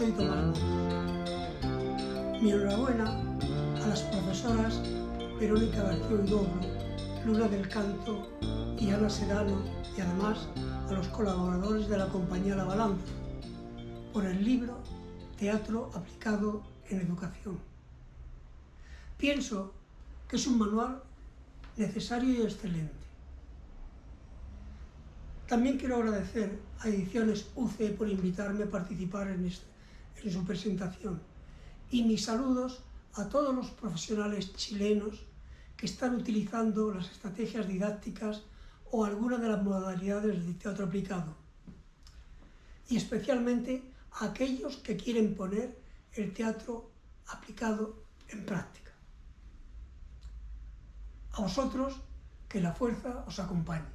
soy Tomás Montes. Mi enhorabuena a las profesoras Verónica García Huidobro, Luna del Canto y Ana Sedano, y además a los colaboradores de la compañía La Balanza, por el libro Teatro aplicado en educación. Pienso que es un manual necesario y excelente. También quiero agradecer a Ediciones UCE por invitarme a participar en su presentación, y mis saludos a todos los profesionales chilenos que están utilizando las estrategias didácticas o alguna de las modalidades de teatro aplicado, y especialmente a aquellos que quieren poner el teatro aplicado en práctica. A vosotros, que la fuerza os acompañe.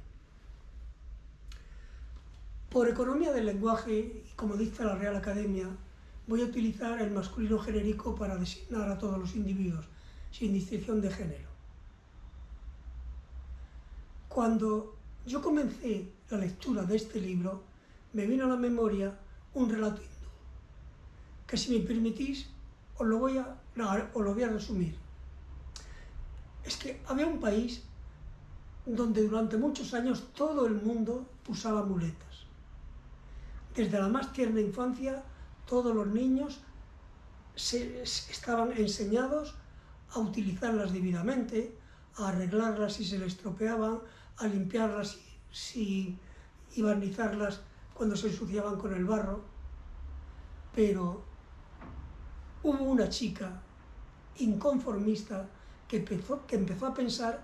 Por economía del lenguaje, y como dicta la Real Academia, voy a utilizar el masculino genérico para designar a todos los individuos, sin distinción de género. Cuando yo comencé la lectura de este libro, me vino a la memoria un relato hindú, que si me permitís, os lo voy a resumir. Es que había un país donde durante muchos años todo el mundo usaba muletas. Desde la más tierna infancia, todos los niños estaban enseñados a utilizarlas debidamente, a arreglarlas si se les estropeaban, a limpiarlas y barnizarlas cuando se ensuciaban con el barro. Pero hubo una chica inconformista que empezó a pensar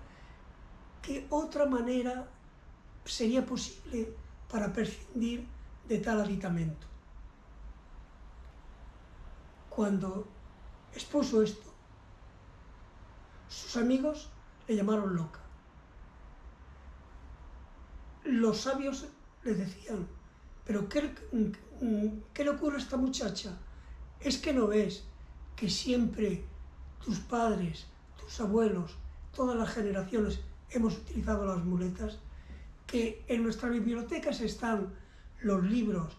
que otra manera sería posible para prescindir de tal aditamento. Cuando expuso esto, sus amigos le llamaron loca. Los sabios le decían: ¿pero qué le ocurre a esta muchacha? ¿Es que no ves que siempre tus padres, tus abuelos, todas las generaciones hemos utilizado las muletas? Que en nuestras bibliotecas están los libros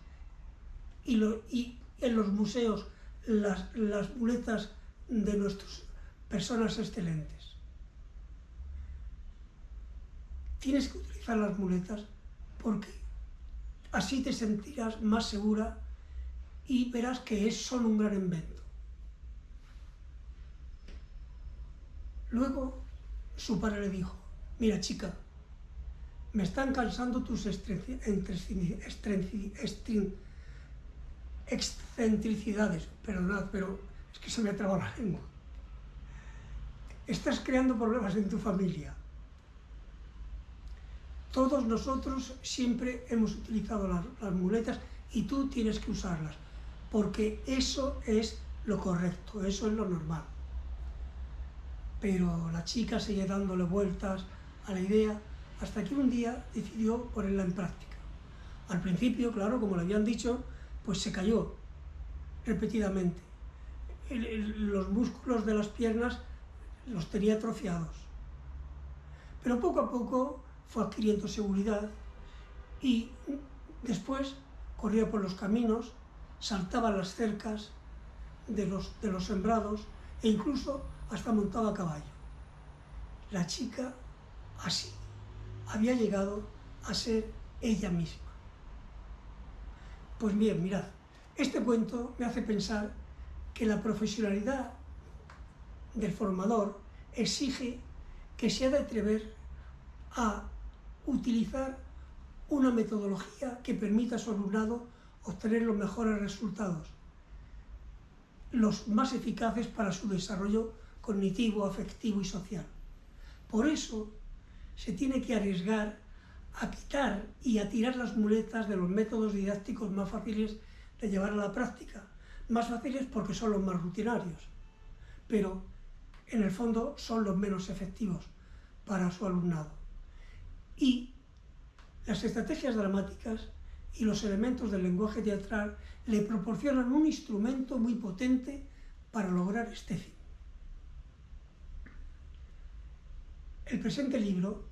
y en los museos las muletas de nuestras personas excelentes. Tienes que utilizar las muletas porque así te sentirás más segura y verás que son un gran invento. Luego su padre le dijo: mira, chica, me están cansando tus excentricidades, perdonad, pero es que se me ha trabado la lengua. Estás creando problemas en tu familia. Todos nosotros siempre hemos utilizado las muletas y tú tienes que usarlas, porque eso es lo correcto, eso es lo normal. Pero la chica seguía dándole vueltas a la idea hasta que un día decidió ponerla en práctica. Al principio, claro, como le habían dicho, pues se cayó repetidamente. Los músculos de las piernas los tenía atrofiados. Pero poco a poco fue adquiriendo seguridad y después corría por los caminos, saltaba las cercas de los sembrados e incluso hasta montaba a caballo. La chica así había llegado a ser ella misma. Pues bien, mirad, este cuento me hace pensar que la profesionalidad del formador exige que se ha de atrever a utilizar una metodología que permita a su alumnado obtener los mejores resultados, los más eficaces para su desarrollo cognitivo, afectivo y social. Por eso se tiene que arriesgar a quitar y a tirar las muletas de los métodos didácticos más fáciles de llevar a la práctica. Más fáciles porque son los más rutinarios, pero en el fondo son los menos efectivos para su alumnado. Y las estrategias dramáticas y los elementos del lenguaje teatral le proporcionan un instrumento muy potente para lograr este fin. El presente libro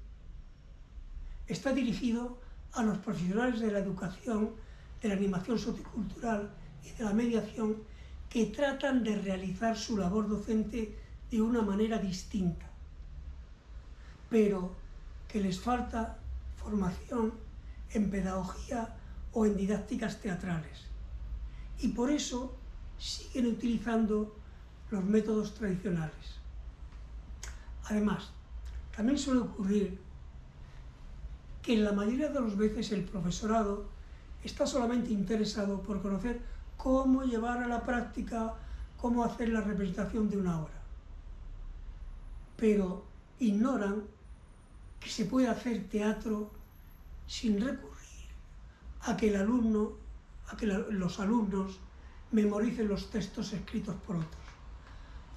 está dirigido a los profesionales de la educación, de la animación sociocultural y de la mediación que tratan de realizar su labor docente de una manera distinta, pero que les falta formación en pedagogía o en didácticas teatrales. Y por eso siguen utilizando los métodos tradicionales. Además, también suele ocurrir que en la mayoría de las veces el profesorado está solamente interesado por conocer cómo llevar a la práctica, cómo hacer la representación de una obra. Pero ignoran que se puede hacer teatro sin recurrir a que los alumnos memoricen los textos escritos por otros,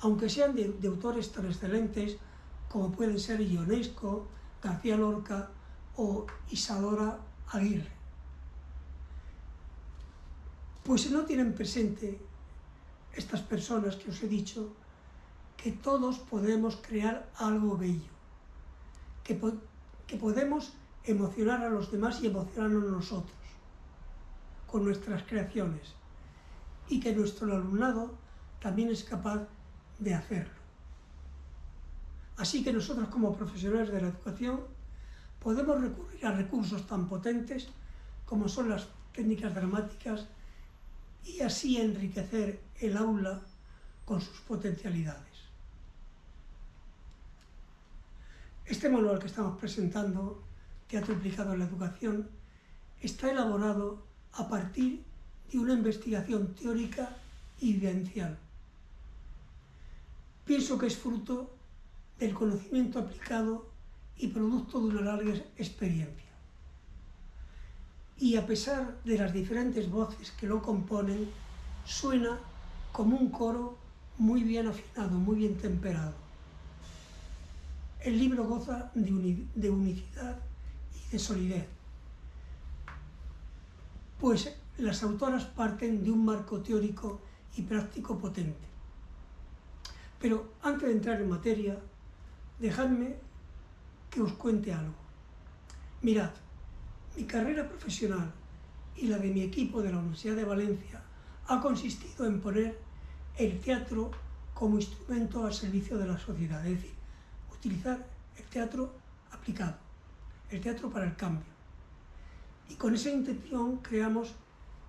aunque sean de autores tan excelentes como pueden ser Ionesco, García Lorca o Isadora Aguirre. Pues no tienen presente estas personas que os he dicho que todos podemos crear algo bello, que podemos emocionar a los demás y emocionarnos nosotros con nuestras creaciones, y que nuestro alumnado también es capaz de hacerlo. Así que nosotros, como profesionales de la educación, podemos recurrir a recursos tan potentes como son las técnicas dramáticas y así enriquecer el aula con sus potencialidades. Este manual que estamos presentando, Teatro aplicado en la educación, está elaborado a partir de una investigación teórica y vivencial. Pienso que es fruto del conocimiento aplicado y producto de una larga experiencia. Y a pesar de las diferentes voces que lo componen, suena como un coro muy bien afinado, muy bien temperado. El libro goza de unicidad y de solidez, pues las autoras parten de un marco teórico y práctico potente. Pero antes de entrar en materia, dejadme que os cuente algo. Mirad, mi carrera profesional y la de mi equipo de la Universidad de Valencia ha consistido en poner el teatro como instrumento al servicio de la sociedad, es decir, utilizar el teatro aplicado, el teatro para el cambio. Y con esa intención creamos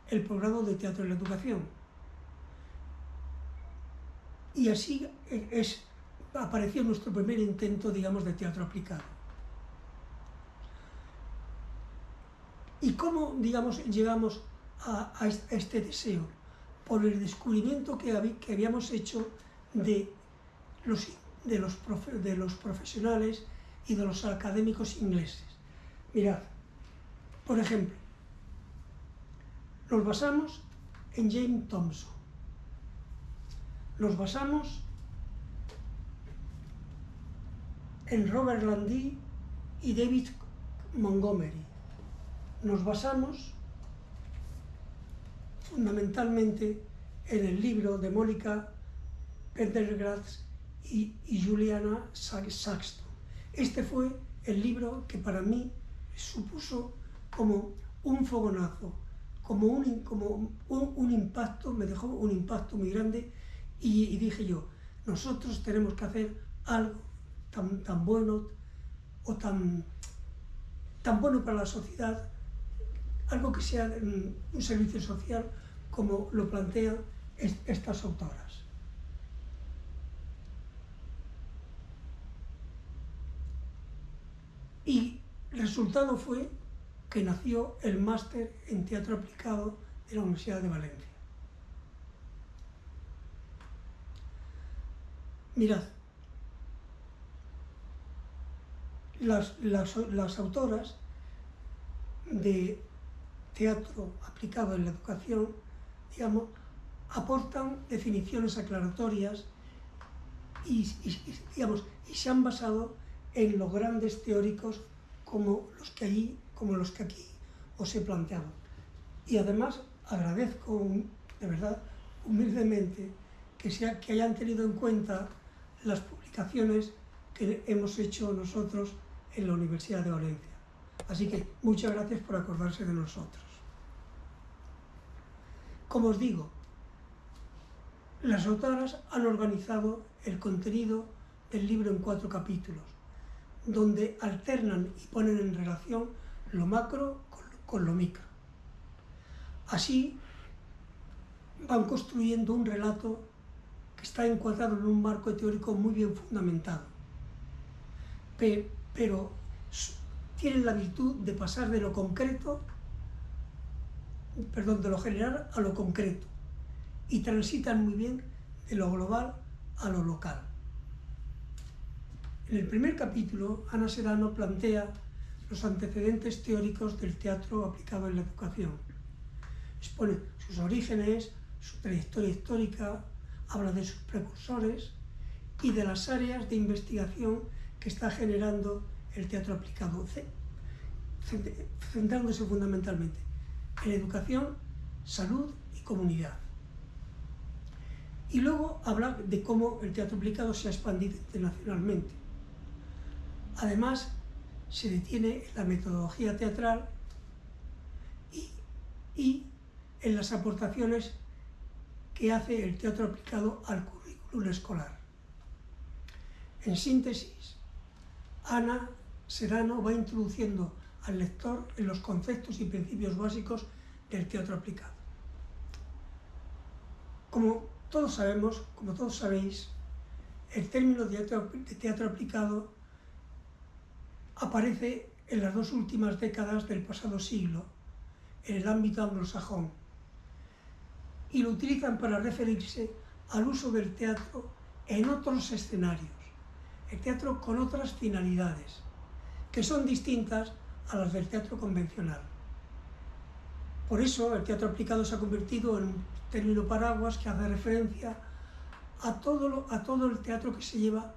el programa de teatro en la educación. Y así apareció nuestro primer intento, digamos, de teatro aplicado. ¿Y cómo, digamos, llegamos a este deseo? Por el descubrimiento que habíamos hecho de los profesionales y de los académicos ingleses. Mirad, por ejemplo, nos basamos en James Thompson, nos basamos en Robert Landy y David Montgomery, nos basamos fundamentalmente en el libro de Mónica Pendergrass y Juliana Saxton. Este fue el libro que para mí supuso como un fogonazo, como un impacto, me dejó un impacto muy grande y dije yo, nosotros tenemos que hacer algo tan bueno o tan bueno para la sociedad, algo que sea un servicio social como lo plantean estas autoras. Y el resultado fue que nació el máster en teatro aplicado de la Universidad de Valencia. Mirad, las autoras de teatro aplicado en la educación, digamos, aportan definiciones aclaratorias y se han basado en los grandes teóricos como los que aquí os he planteado. Y además agradezco de verdad humildemente que hayan tenido en cuenta las publicaciones que hemos hecho nosotros en la Universidad de Valencia. Así que muchas gracias por acordarse de nosotros. Como os digo, Las autoras han organizado el contenido del libro en 4 capítulos, donde alternan y ponen en relación lo macro con lo micro. Así van construyendo un relato que está encuadrado en un marco teórico muy bien fundamentado, pero tienen la virtud de pasar de lo general a lo concreto, y transitan muy bien de lo global a lo local. En el primer capítulo, Ana Sedano plantea los antecedentes teóricos del teatro aplicado en la educación. Expone sus orígenes, su trayectoria histórica, habla de sus precursores y de las áreas de investigación que está generando el teatro aplicado, centrándose fundamentalmente en educación, salud y comunidad. Y luego habla de cómo el teatro aplicado se ha expandido internacionalmente. Además, se detiene en la metodología teatral y en las aportaciones que hace el teatro aplicado al currículum escolar. En síntesis, Ana Sedano va introduciendo al lector en los conceptos y principios básicos del teatro aplicado. Como todos sabéis, el término de teatro aplicado aparece en las 2 últimas décadas del pasado siglo, en el ámbito anglosajón, y lo utilizan para referirse al uso del teatro en otros escenarios, el teatro con otras finalidades, que son distintas a las del teatro convencional. Por eso el teatro aplicado se ha convertido en un término paraguas que hace referencia a todo el teatro que se lleva,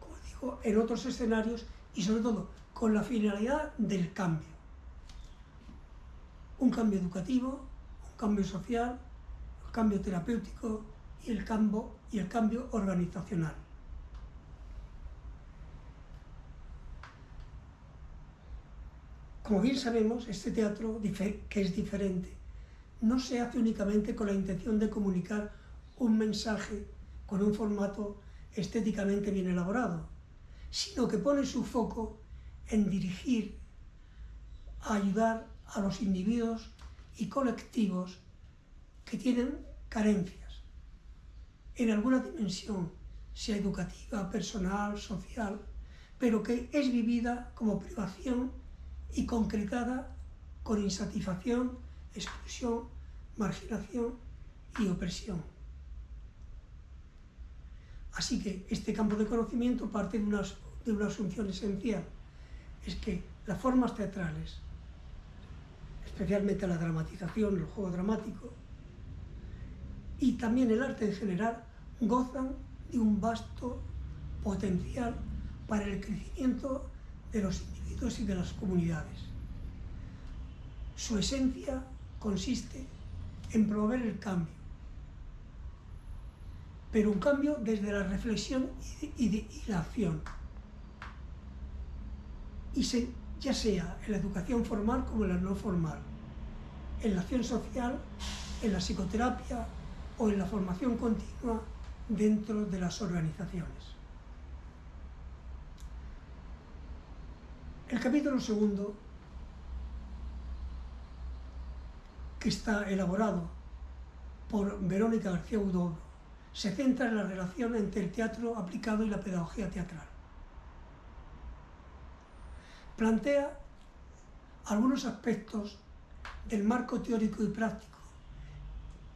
como digo, en otros escenarios y sobre todo con la finalidad del cambio. Un cambio educativo, un cambio social, un cambio terapéutico y el cambio organizacional. Como bien sabemos, este teatro, que es diferente, no se hace únicamente con la intención de comunicar un mensaje con un formato estéticamente bien elaborado, sino que pone su foco en dirigir, a ayudar a los individuos y colectivos que tienen carencias en alguna dimensión, sea educativa, personal, social, pero que es vivida como privación y concretada con insatisfacción, exclusión, marginación y opresión. Así que este campo de conocimiento parte de una asunción esencial, es que las formas teatrales, especialmente la dramatización, el juego dramático, y también el arte en general, gozan de un vasto potencial para el crecimiento de los individuos y de las comunidades. Su esencia consiste en promover el cambio, pero un cambio desde la reflexión y la acción, ya sea en la educación formal como en la no formal, en la acción social, en la psicoterapia o en la formación continua dentro de las organizaciones. El capítulo segundo, que está elaborado por Verónica García Huidobro, se centra en la relación entre el teatro aplicado y la pedagogía teatral. Plantea algunos aspectos del marco teórico y práctico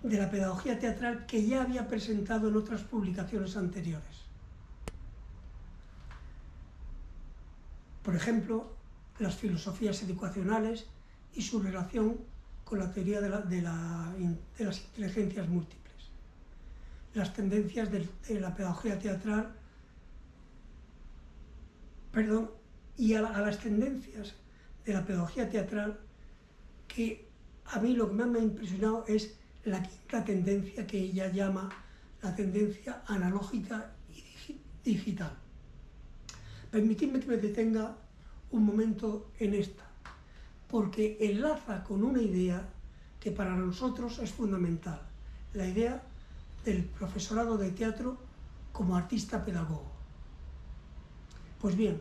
de la pedagogía teatral que ya había presentado en otras publicaciones anteriores. Por ejemplo, las filosofías educacionales y su relación con la teoría de las inteligencias múltiples, las tendencias de la pedagogía teatral, y a las tendencias de la pedagogía teatral, que a mí lo que más me ha impresionado es la quinta tendencia, que ella llama la tendencia analógica y digital. Permitidme que me detenga un momento en esta, porque enlaza con una idea que para nosotros es fundamental, la idea del profesorado de teatro como artista pedagogo. Pues bien,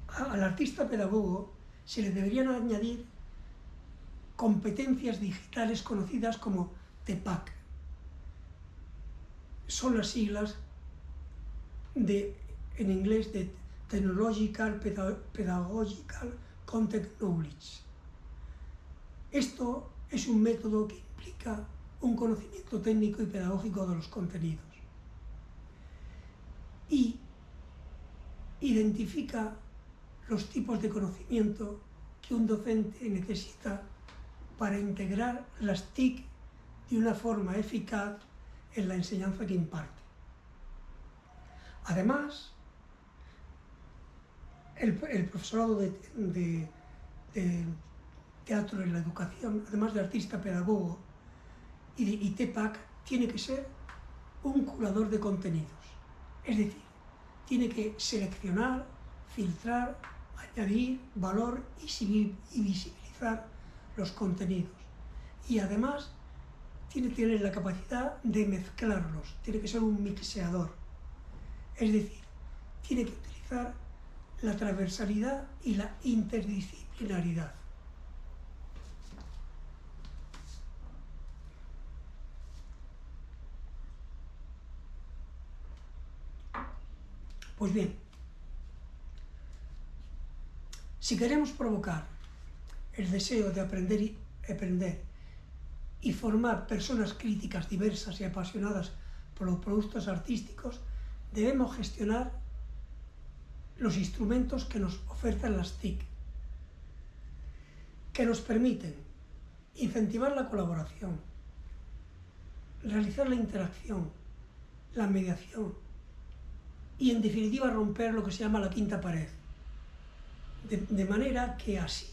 al artista pedagogo se le deberían añadir competencias digitales conocidas como TPAC. Son las siglas en inglés de Technological Pedagogical Content Knowledge. Esto es un método que implica un conocimiento técnico y pedagógico de los contenidos y identifica los tipos de conocimiento que un docente necesita para integrar las TIC de una forma eficaz en la enseñanza que imparte. Además, el profesorado de teatro en la educación, además de artista pedagogo y TPAC, tiene que ser un curador de contenidos. Es decir, tiene que seleccionar, filtrar, añadir valor y visibilizar los contenidos. Y además tiene que tener la capacidad de mezclarlos, tiene que ser un mixeador. Es decir, tiene que utilizar la transversalidad y la interdisciplinaridad. Pues bien, si queremos provocar el deseo de aprender y formar personas críticas, diversas y apasionadas por los productos artísticos, debemos gestionar los instrumentos que nos ofertan las TIC, que nos permiten incentivar la colaboración, realizar la interacción, la mediación y, en definitiva, romper lo que se llama la quinta pared, de manera que así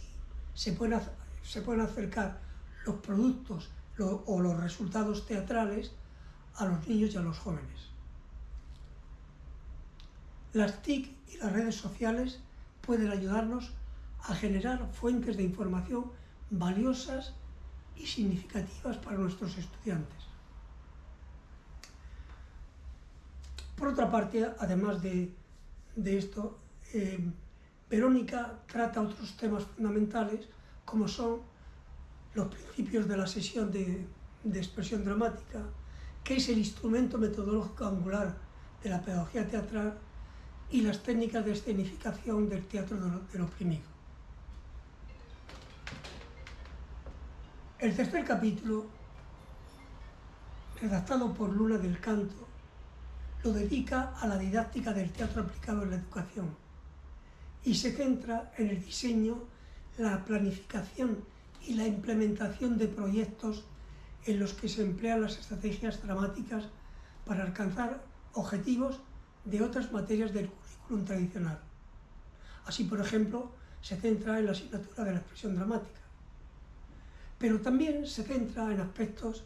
se pueden acercar los productos o los resultados teatrales a los niños y a los jóvenes. Las TIC y las redes sociales pueden ayudarnos a generar fuentes de información valiosas y significativas para nuestros estudiantes. Por otra parte, además de esto, Verónica trata otros temas fundamentales como son los principios de la sesión de expresión dramática, que es el instrumento metodológico angular de la pedagogía teatral, y las técnicas de escenificación del teatro del oprimido. El tercer capítulo, redactado por Luna del Canto, lo dedica a la didáctica del teatro aplicado en la educación y se centra en el diseño, la planificación y la implementación de proyectos en los que se emplean las estrategias dramáticas para alcanzar objetivos de otras materias del currículum tradicional. Así, por ejemplo, se centra en la asignatura de la expresión dramática, pero también se centra en aspectos,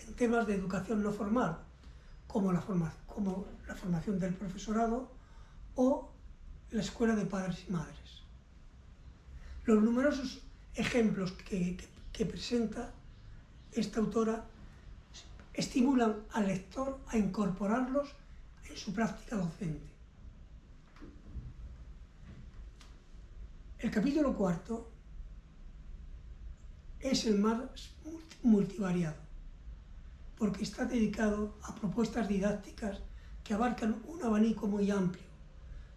en temas de educación no formal, como la formación del profesorado o la escuela de padres y madres. Los numerosos ejemplos que presenta esta autora estimulan al lector a incorporarlos en su práctica docente. El capítulo cuarto es el más multivariado, porque está dedicado a propuestas didácticas que abarcan un abanico muy amplio,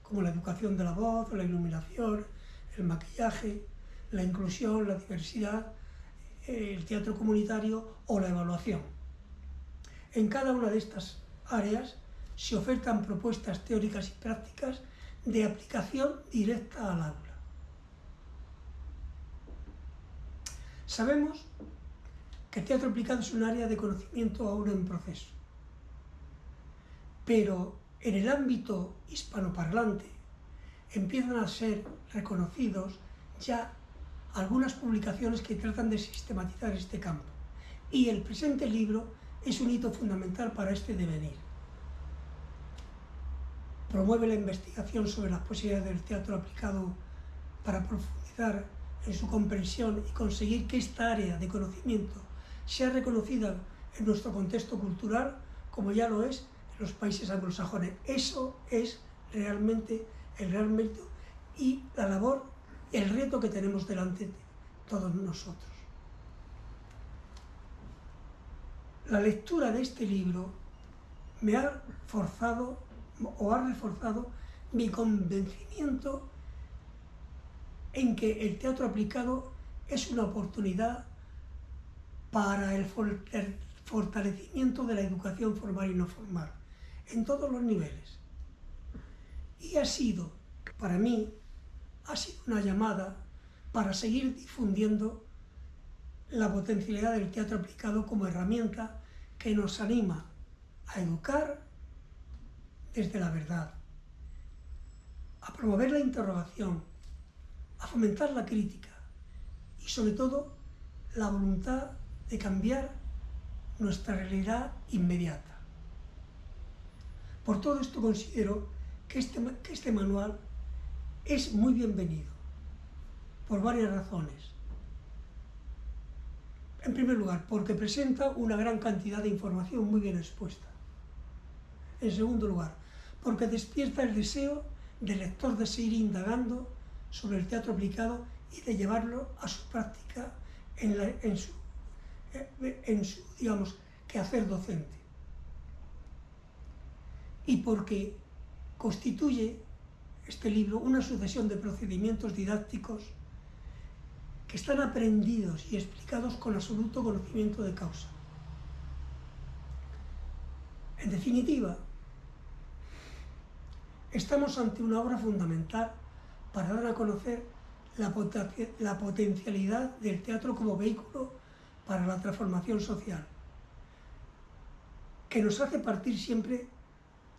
como la educación de la voz, la iluminación, el maquillaje, la inclusión, la diversidad, el teatro comunitario o la evaluación. En cada una de estas áreas se ofertan propuestas teóricas y prácticas de aplicación directa al aula. Sabemos que el teatro aplicado es un área de conocimiento aún en proceso, pero en el ámbito hispanoparlante empiezan a ser reconocidos ya algunas publicaciones que tratan de sistematizar este campo, y el presente libro es un hito fundamental para este devenir. Promueve la investigación sobre las posibilidades del teatro aplicado para profundizar en su comprensión y conseguir que esta área de conocimiento sea reconocida en nuestro contexto cultural, como ya lo es en los países anglosajones. Eso es realmente el gran mérito y la labor, el reto que tenemos delante de todos nosotros. La lectura de este libro me ha forzado o ha reforzado mi convencimiento en que el teatro aplicado es una oportunidad para el fortalecimiento de la educación formal y no formal, en todos los niveles. Y ha sido, para mí, una llamada para seguir difundiendo la potencialidad del teatro aplicado como herramienta que nos anima a educar desde la verdad, a promover la interrogación, a fomentar la crítica y sobre todo la voluntad de cambiar nuestra realidad inmediata. Por todo esto considero que este manual es muy bienvenido, por varias razones. En primer lugar, porque presenta una gran cantidad de información muy bien expuesta. En segundo lugar, porque despierta el deseo del lector de seguir indagando sobre el teatro aplicado y de llevarlo a su práctica en su digamos, quehacer docente. Y porque constituye este libro una sucesión de procedimientos didácticos que están aprendidos y explicados con absoluto conocimiento de causa. En definitiva, estamos ante una obra fundamental para dar a conocer la potencialidad del teatro como vehículo para la transformación social, que nos hace partir siempre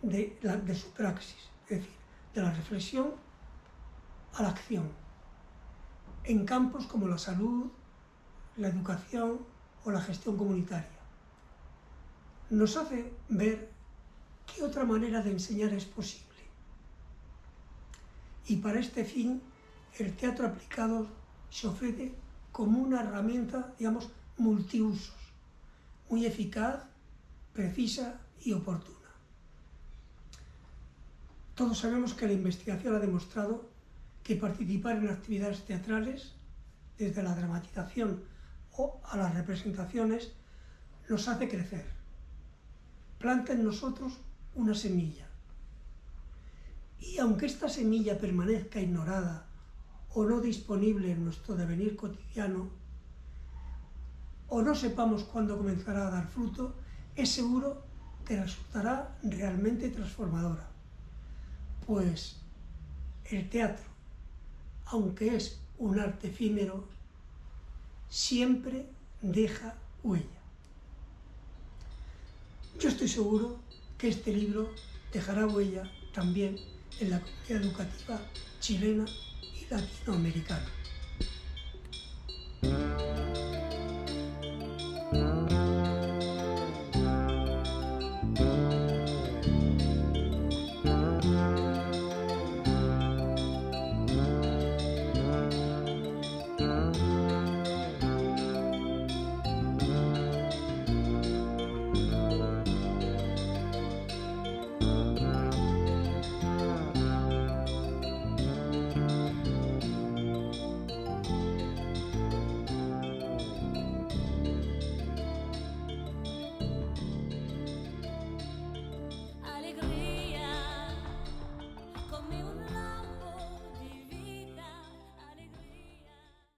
de su praxis, es decir, de la reflexión a la acción, en campos como la salud, la educación o la gestión comunitaria. Nos hace ver qué otra manera de enseñar es posible. Y para este fin, el teatro aplicado se ofrece como una herramienta, digamos, multiusos, muy eficaz, precisa y oportuna. Todos sabemos que la investigación ha demostrado que participar en actividades teatrales, desde la dramatización o a las representaciones, nos hace crecer. Planta en nosotros una semilla. Y aunque esta semilla permanezca ignorada o no disponible en nuestro devenir cotidiano, o no sepamos cuándo comenzará a dar fruto, es seguro que resultará realmente transformadora. Pues el teatro, aunque es un arte efímero, siempre deja huella. Yo estoy seguro que este libro dejará huella también en la comunidad educativa chilena y latinoamericana.